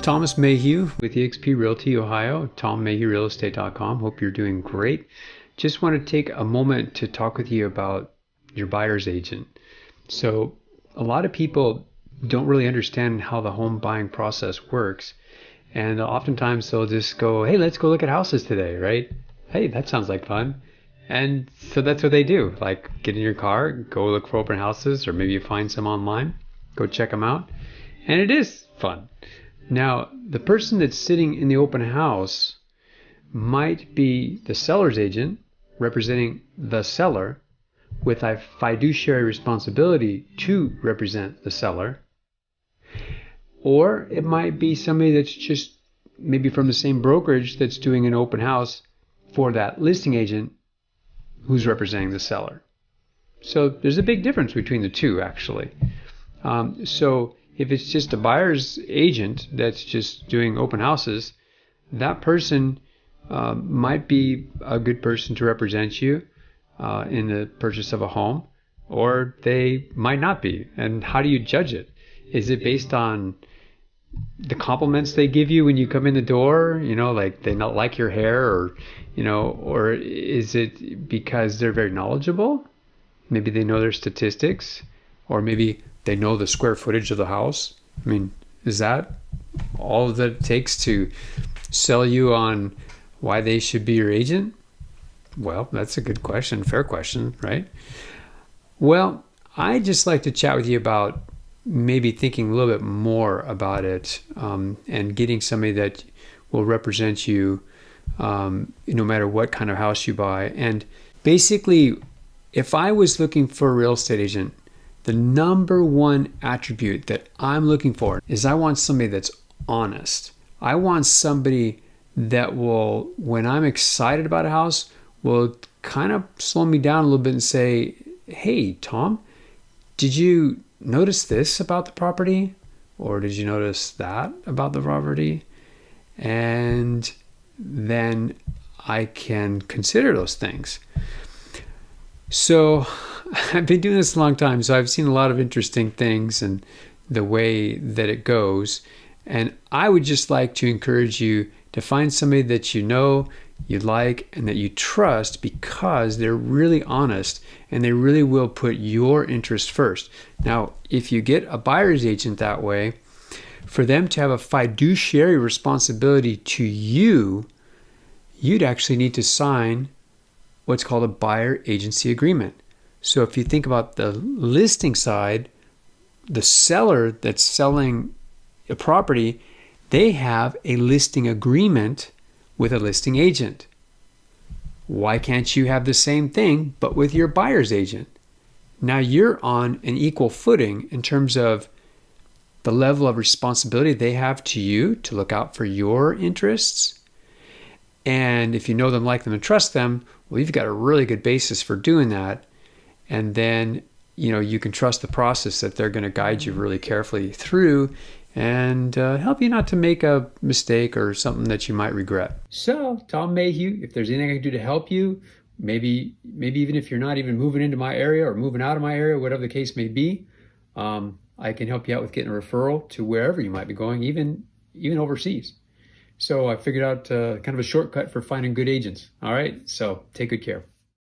Thomas Mayhew with eXp Realty Ohio, TomMayhewRealEstate.com. Hope you're doing great. Just want to take a moment to talk with you about your buyer's agent. So a lot of people don't really understand how the home buying process works. And oftentimes they'll just go, hey, let's go look at houses today, right? Hey, that sounds like fun. And so that's what they do. Like, get in your car, go look for open houses, or maybe you find some online, go check them out. And it is fun. Now, the person that's sitting in the open house might be the seller's agent representing the seller with a fiduciary responsibility to represent the seller. Or it might be somebody that's just maybe from the same brokerage that's doing an open house for that listing agent who's representing the seller. So there's a big difference between the two, actually. So if it's just a buyer's agent that's just doing open houses, that person might be a good person to represent you in the purchase of a home, or they might not be. And how do you judge it? Is it based on the compliments they give you when you come in the door, like they not like your hair, or is it because they're very knowledgeable? Maybe they know their statistics, or maybe they know the square footage of the house. I mean, is that all that it takes to sell you on why they should be your agent? Well, that's a good question, fair question, right? Well, I'd just like to chat with you about maybe thinking a little bit more about it, and getting somebody that will represent you no matter what kind of house you buy. And basically, if I was looking for a real estate agent, the number one attribute that I'm looking for is I want somebody that's honest. I want somebody that will, when I'm excited about a house, will kind of slow me down a little bit and say, hey, Tom, did you notice this about the property? Or did you notice that about the property? And then I can consider those things. So I've been doing this a long time, so I've seen a lot of interesting things and the way that it goes. And I would just like to encourage you to find somebody that you know, you like, and that you trust, because they're really honest and they really will put your interest first. Now, if you get a buyer's agent that way, for them to have a fiduciary responsibility to you, you'd actually need to sign what's called a buyer agency agreement. So if you think about the listing side, the seller that's selling a property, they have a listing agreement with a listing agent. Why can't you have the same thing but with your buyer's agent? Now you're on an equal footing in terms of the level of responsibility they have to you to look out for your interests. And if you know them, like them, and trust them, well, you've got a really good basis for doing that. And then, you can trust the process that they're going to guide you really carefully through and help you not to make a mistake or something that you might regret. So, Tom Mayhew, if there's anything I can do to help you, maybe even if you're not even moving into my area or moving out of my area, whatever the case may be, I can help you out with getting a referral to wherever you might be going, even overseas. So I figured out kind of a shortcut for finding good agents. All right, so take good care.